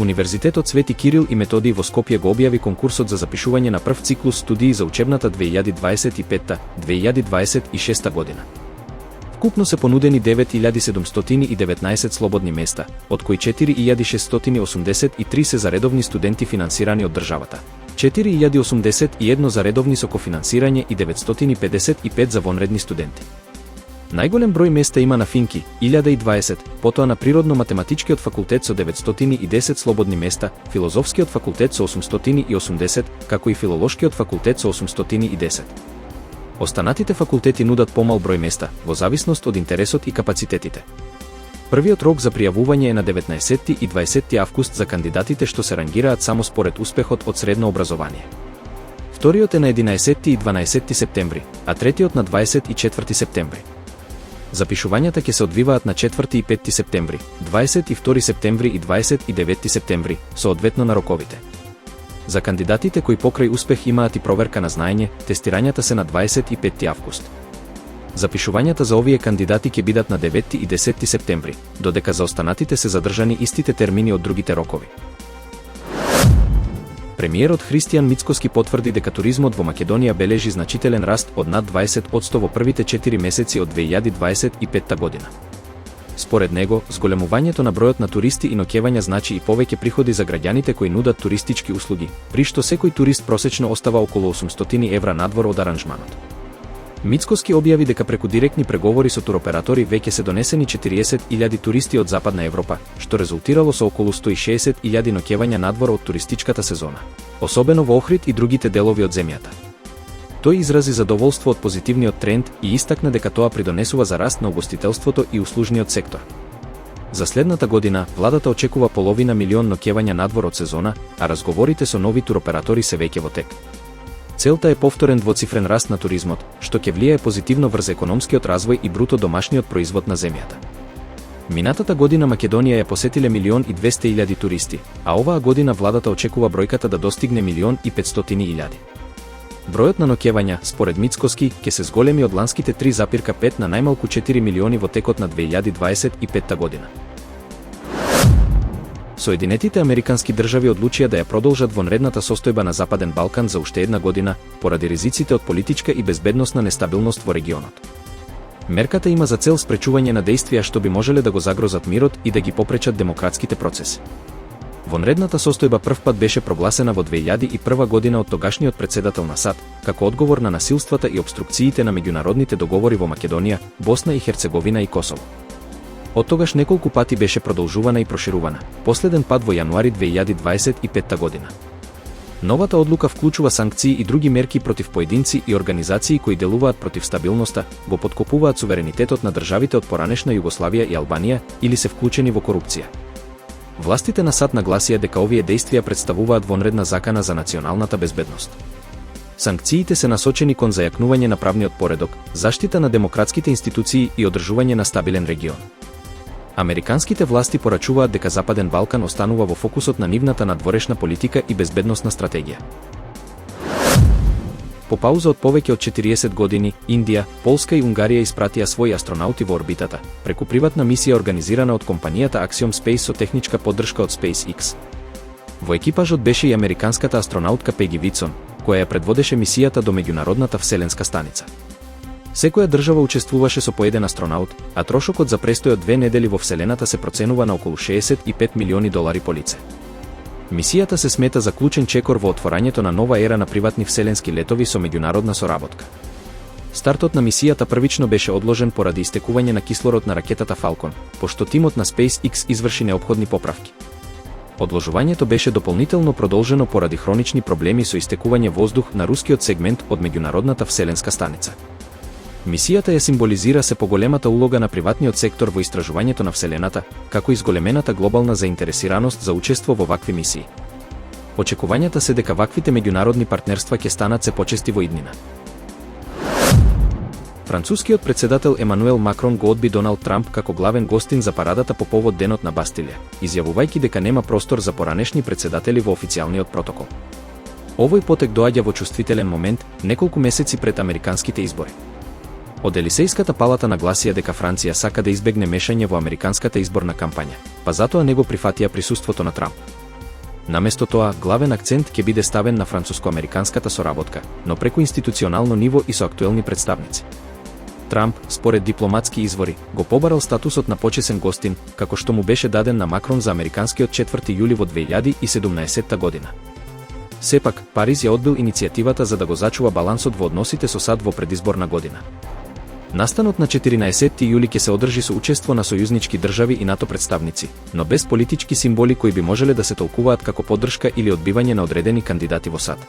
Универзитетот Свети Кирил и Методий во Скопје го објави конкурсот за запишување на прв циклус студии за учебната 2025-2026 година. Вкупно се понудени 9719 слободни места, од кои 4683 се за редовни студенти финансирани од државата, 4081 за редовни со кофинансирање и 955 за вонредни студенти. Најголем број места има на Финки, 1020, потоа на Природно-математичкиот факултет со 910 слободни места, Филозофскиот факултет со 880, како и Филолошкиот факултет со 810. Останатите факултети нудат помал број места, во зависност од интересот и капацитетите. Првиот рок за пријавување е на 19 и 20 август за кандидатите што се рангираат само според успехот од средно образование. Вториот е на 11 и 12 септември, а третиот на 24 септември. Запишувањата ќе се одвиваат на 4 и 5 септември, 22 септември и 29 септември, соодветно на роковите. За кандидатите кои покрај успех имаат и проверка на знаење, тестирањата се на 25 август. Запишувањата за овие кандидати ќе бидат на 9 и 10 септември, додека за останатите се задржани истите термини од другите рокови. Премиерот Христијан Мицкоски потврди дека туризмот во Македонија бележи значителен раст од над 20% во првите 4 месеци од 2025 година. Според него, зголемувањето на бројот на туристи и ноќевања значи и повеќе приходи за граѓаните кои нудат туристички услуги, при што секој турист просечно остава околу 800 евра надвор од аранжманот. Мицкоски објави дека преку директни преговори со туроператори веќе се донесени 40.000 туристи од Западна Европа, што резултирало со околу 160.000 ноќевања надвор од туристичката сезона, особено во Охрид и другите делови од земјата. Тој изрази задоволство од позитивниот тренд и истакна дека тоа придонесува за раст на угостителството и услужниот сектор. За следната година, владата очекува половина милион ноќевања надвор од сезона, а разговорите со нови туроператори се веќе во тек. Целта е повторен двоцифрен раст на туризмот, што ќе влијае позитивно врз економскиот развој и бруто домашниот производ на земјата. Минатата година Македонија ја посетиле 1.200.000 туристи, а оваа година владата очекува бројката да достигне 1.500.000. Бројот на ноќевања, според Мицкоски, ќе се зголеми од ланските 3,5 на најмалку 4 милиони во текот на 2025 година. Соединетите Американски држави одлучија да ја продолжат вонредната состојба на Западен Балкан за уште една година, поради ризиците од политичка и безбедносна нестабилност во регионот. Мерката има за цел спречување на дејствија што би можеле да го загрозат мирот и да ги попречат демократските процеси. Вонредната состојба првпат беше прогласена во 2001 година од тогашниот председател на САД, како одговор на насилствата и обструкциите на меѓународните договори во Македонија, Босна и Херцеговина и Косово. Од тогаш неколку пати беше продолжувана и проширувана, последен пат во јануари 2025 година. Новата одлука вклучува санкции и други мерки против поединци и организации кои делуваат против стабилноста, го поткопуваат суверенитетот на државите од поранешна Југославија и Албанија или се вклучени во корупција. Властите на САД нагласија дека овие дејствија представуваат вонредна закана за националната безбедност. Санкциите се насочени кон зајакнување на правниот поредок, заштита на демократските институции и одржување на стабилен регион. Американските власти порачуваат дека Западен Балкан останува во фокусот на нивната надворешна политика и безбедносна стратегија. По пауза од повеќе од 40 години, Индија, Полска и Унгарија испратија своји астронаути во орбитата, преку приватна мисија организирана од компанијата Axiom Space со техничка поддршка од SpaceX. Во екипажот беше и американската астронаутка Пеги Витсон, која ја предводеше мисијата до меѓународната вселенска станица. Секоја држава учествуваше со по еден астронаут, а трошокот за престојот 2 недели во Вселената се проценува на околу $65 милиони по лице. Мисијата се смета за клучен чекор во отворањето на нова ера на приватни вселенски летови со меѓународна соработка. Стартот на мисијата првично беше одложен поради истекување на кислород на ракетата Falcon, пошто тимот на SpaceX изврши неопходни поправки. Одложувањето беше дополнително продолжено поради хронични проблеми со истекување воздух на рускиот сегмент од меѓународната вселенска станица. Мисијата ја символизира се поголемата улога на приватниот сектор во истражувањето на Вселената, како и зголемената глобална заинтересираност за учество во вакви мисии. Очекувањата се дека ваквите меѓународни партнерства ќе станат се почести во иднина. Францускиот председател Емануел Макрон го одби Доналд Трамп како главен гостин за парадата по повод денот на Бастилија, изјавувајќи дека нема простор за поранешни председатели во официјалниот протокол. Овој потек доаѓа во чувствителен момент, неколку месеци пред американските избори. Од Елисејската палата нагласија дека Франција сака да избегне мешање во американската изборна кампања, па затоа не го прифатија присуството на Трамп. Наместо тоа, главен акцент ќе биде ставен на француско-американската соработка, но преку институционално ниво и со актуелни представници. Трамп, според дипломатски извори, го побарал статусот на почесен гостин, како што му беше даден на Макрон за американскиот 4 јули во 2017 година. Сепак, Париз ја одбил иницијативата за да го зачува балансот во односите со САД во предизборна година. Настанот на 14 јули ќе се одржи со учество на сојузнички држави и НАТО представници, но без политички символи кои би можеле да се толкуваат како поддршка или одбивање на одредени кандидати во САД.